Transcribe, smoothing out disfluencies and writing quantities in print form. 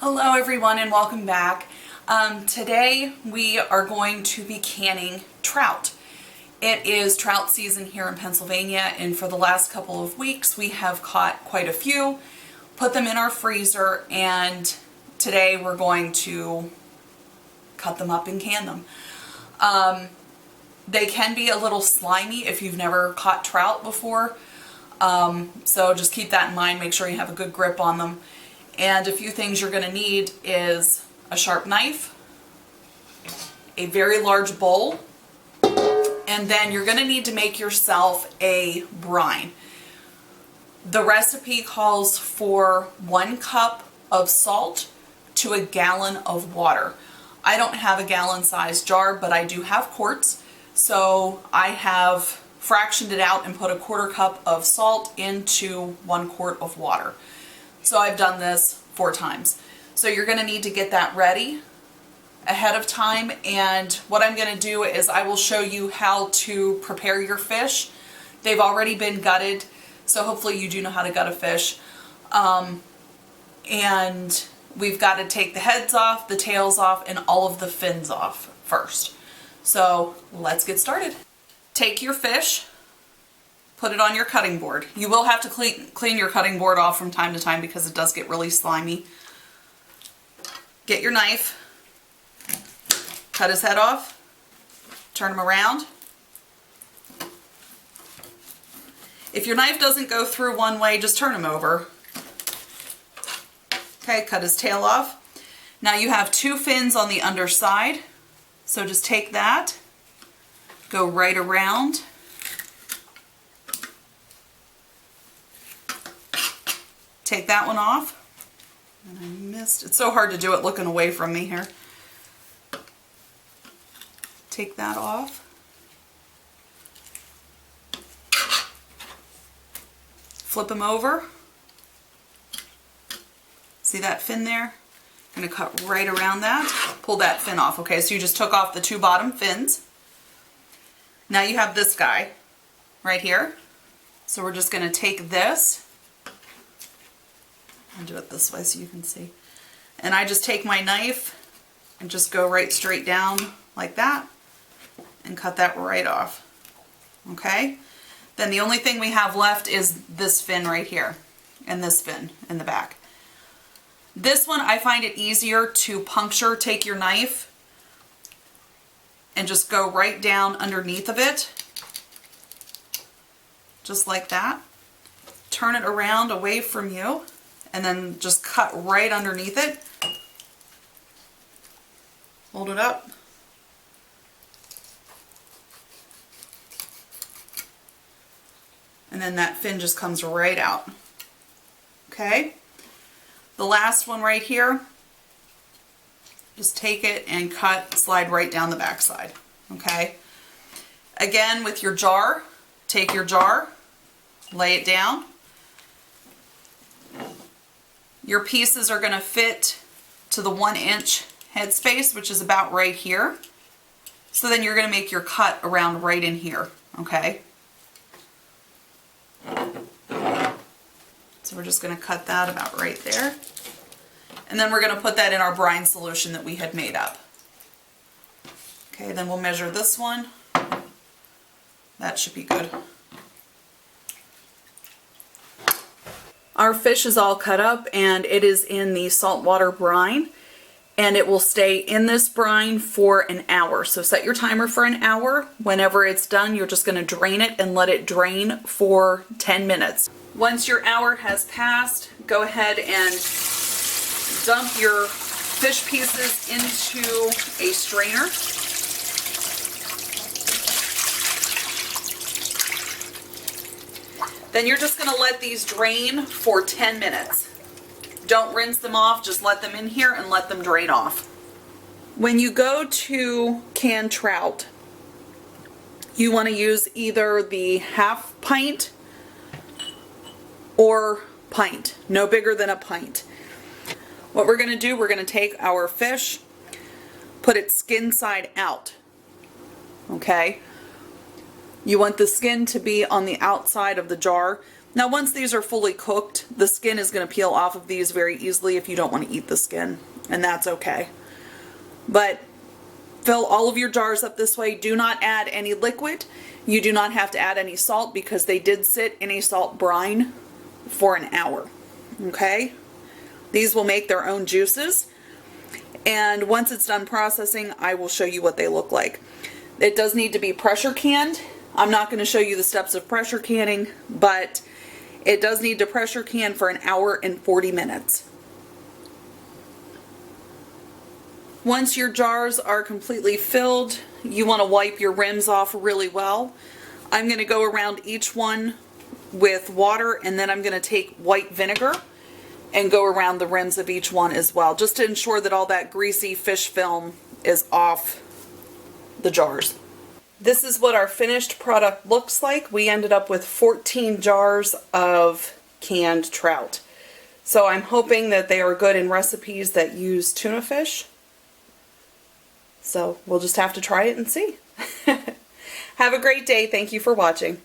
Hello everyone and welcome back. Today we are going to be canning trout. It is trout season here in Pennsylvania, and for the last couple of weeks we have caught quite a few, put them in our freezer, and today we're going to cut them up and can them. They can be a little slimy if you've never caught trout before, so just keep that in mind. Make sure you have a good grip on them. And a few things you're going to need is a sharp knife, a very large bowl, and then you're going to need to make yourself a brine. The recipe calls for 1 cup of salt to a gallon of water. I don't have a gallon size jar, but I do have quarts, so I have fractioned it out and put a 1/4 cup of salt into 1 quart of water. So I've done this 4 times. So you're going to need to get that ready ahead of time, and what I'm going to do is I will show you how to prepare your fish. They've already been gutted, so hopefully you do know how to gut a fish. And we've got to take the heads off, the tails off, and all of the fins off first. So let's get started. Take your fish, put it on your cutting board. You will have to clean your cutting board off from time to time because it does get really slimy. Get your knife, cut his head off, turn him around. If your knife doesn't go through one way, just turn him over. Okay, cut his tail off. Now you have 2 fins on the underside, so just take that, go right around. Take that one off. And I missed. It's so hard to do it looking away from me here. Take that off. Flip him over. See that fin there? I'm going to cut right around that. Pull that fin off. Okay, so you just took off the 2 bottom fins. Now you have this guy right here. So we're just going to take this. I'll do it this way so you can see. And I just take my knife and just go right straight down like that and cut that right off. Okay? Then the only thing we have left is this fin right here and this fin in the back. This one I find it easier to puncture. Take your knife and just go right down underneath of it. Just like that. Turn it around away from you. And then just cut right underneath it. Hold it up. And then that fin just comes right out. Okay? The last one right here, just take it and cut, slide right down the back side. Okay? Again, with your jar, take your jar, lay it down. Your pieces are going to fit to the 1-inch headspace, which is about right here. So then you're going to make your cut around right in here, okay? So we're just going to cut that about right there. And then we're going to put that in our brine solution that we had made up. Okay, then we'll measure this one. That should be good. Our fish is all cut up and it is in the saltwater brine, and it will stay in this brine for an hour. So set your timer for an hour. Whenever it's done, you're just going to drain it and let it drain for 10 minutes. Once your hour has passed, go ahead and dump your fish pieces into a strainer. Then you're just going to let these drain for 10 minutes. Don't rinse them off, just let them in here and let them drain off. When you go to can trout, you want to use either the 1/2 pint or pint, no bigger than a pint. What we're going to do, we're going to take our fish, put it skin side out, okay? You want the skin to be on the outside of the jar. Now once these are fully cooked, the skin is going to peel off of these very easily if you don't want to eat the skin, and that's okay. But fill all of your jars up this way. Do not add any liquid. You do not have to add any salt because they did sit in a salt brine for an hour. Okay? These will make their own juices. And once it's done processing, I will show you what they look like. It does need to be pressure canned. I'm not going to show you the steps of pressure canning, but it does need to pressure can for an hour and 40 minutes. Once your jars are completely filled, you want to wipe your rims off really well. I'm going to go around each one with water, and then I'm going to take white vinegar and go around the rims of each one as well, just to ensure that all that greasy fish film is off the jars. This is what our finished product looks like. We ended up with 14 jars of canned trout. So I'm hoping that they are good in recipes that use tuna fish. So we'll just have to try it and see. Have a great day. Thank you for watching.